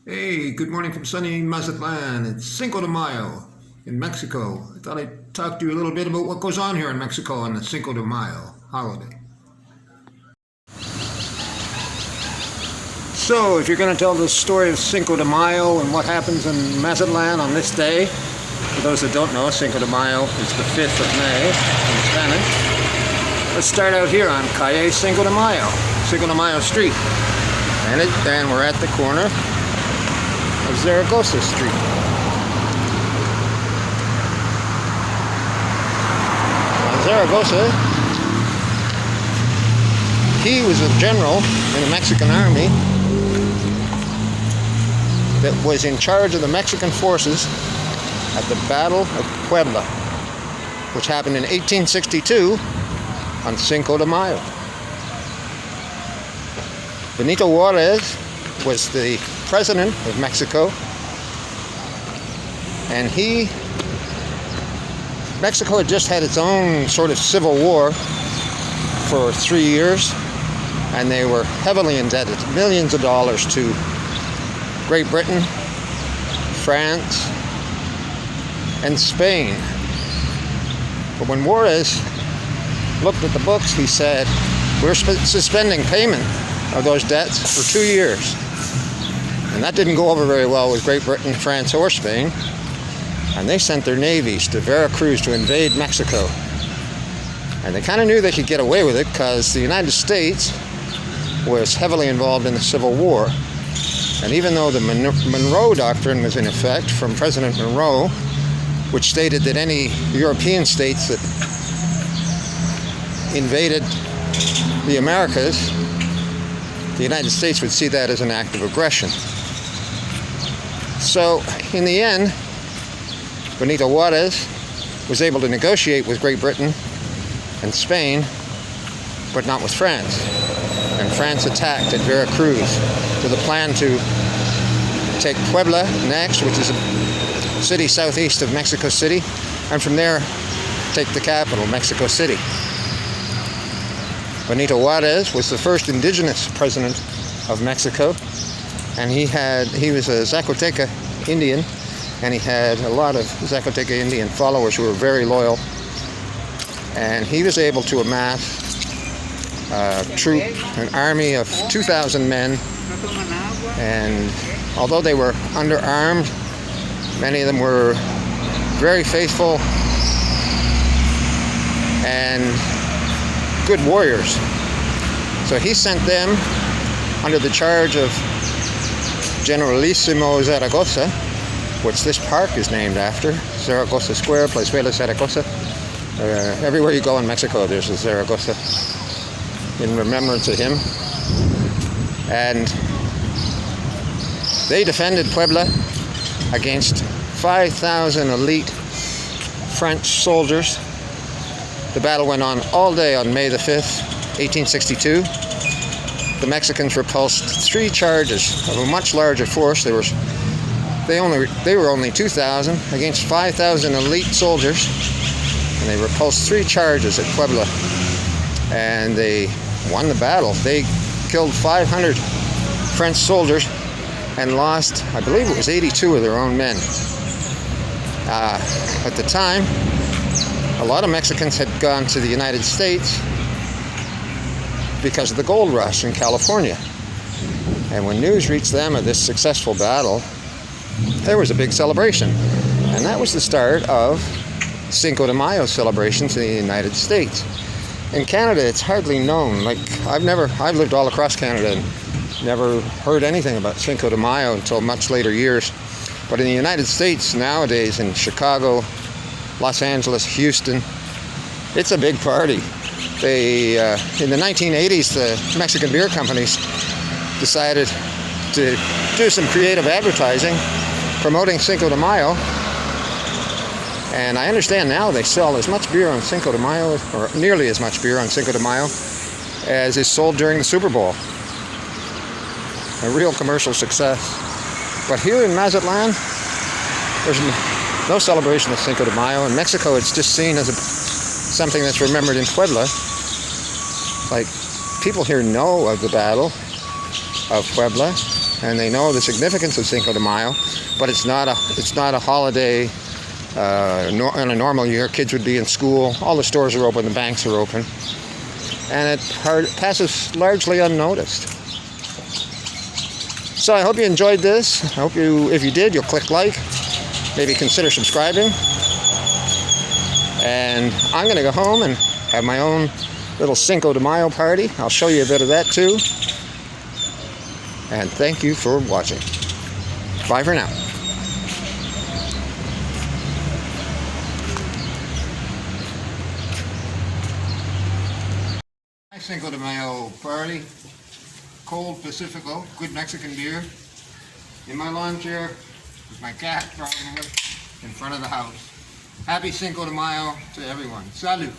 Hey, good morning from sunny Mazatlan. It's Cinco de Mayo in Mexico. I thought I'd talk to you a little bit about what goes on here in Mexico on the Cinco de Mayo holiday. So, if you're going to tell the story of Cinco de Mayo and what happens in Mazatlan on this day, for those that don't know, Cinco de Mayo is the 5th of May in Spanish. Let's start out here on Calle Cinco de Mayo Street. And we're at the corner of Zaragoza Street. Zaragoza, he was a general in the Mexican army that was in charge of the Mexican forces at the Battle of Puebla, which happened in 1862 on Cinco de Mayo. Benito Juarez was the president of Mexico, and Mexico had just had its own sort of civil war for 3 years, and they were heavily indebted, millions of dollars, to Great Britain, France, and Spain. But when Juarez looked at the books, he said, "We're suspending payment of those debts for 2 years." And that didn't go over very well with Great Britain, France, or Spain. And they sent their navies to Veracruz to invade Mexico. And they kind of knew they could get away with it because the United States was heavily involved in the Civil War. And even though the Monroe Doctrine was in effect from President Monroe, which stated that any European states that invaded the Americas, the United States would see that as an act of aggression. So, in the end, Benito Juarez was able to negotiate with Great Britain and Spain, but not with France. And France attacked at Veracruz with a plan to take Puebla next, which is a city southeast of Mexico City, and from there take the capital, Mexico City. Benito Juarez was the first indigenous president of Mexico, and he was a Zapoteca Indian, and he had a lot of Zapoteca Indian followers who were very loyal, and he was able to amass an army of 2,000 men, and although they were underarmed, many of them were very faithful and good warriors. So he sent them under the charge of Generalissimo Zaragoza, which this park is named after, Zaragoza Square, Plazuela Zaragoza. Everywhere you go in Mexico, there's a Zaragoza in remembrance of him. And they defended Puebla against 5,000 elite French soldiers. The battle went on all day on May the 5th, 1862. The Mexicans repulsed 3 charges of a much larger force. They were only 2,000 against 5,000 elite soldiers, and they repulsed 3 charges at Puebla, and they won the battle. They killed 500 French soldiers and lost, I believe it was 82 of their own men. At the time, a lot of Mexicans had gone to the United States because of the gold rush in California. And when news reached them of this successful battle, there was a big celebration. And that was the start of Cinco de Mayo celebrations in the United States. In Canada, it's hardly known. I've lived all across Canada and never heard anything about Cinco de Mayo until much later years. But in the United States nowadays, in Chicago, Los Angeles, Houston, it's a big party. In the 1980s, the Mexican beer companies decided to do some creative advertising promoting Cinco de Mayo. And I understand now they sell as much beer on Cinco de Mayo, or nearly as much beer on Cinco de Mayo, as is sold during the Super Bowl. A real commercial success. But here in Mazatlan, there's no celebration of Cinco de Mayo. In Mexico, it's just seen as something that's remembered in Puebla. Like, people here know of the Battle of Puebla, and they know the significance of Cinco de Mayo, but it's not a holiday. In a normal year, kids would be in school, all the stores are open, the banks are open, and it passes largely unnoticed. So I hope you enjoyed this. I hope if you did, you'll click like, maybe consider subscribing. And I'm going to go home and have my own little Cinco de Mayo party. I'll show you a bit of that too. And thank you for watching. Bye for now. My Cinco de Mayo party. Cold Pacifico, good Mexican beer. In my lawn chair with my cat in front of the house. Happy Cinco de Mayo to everyone. Salud.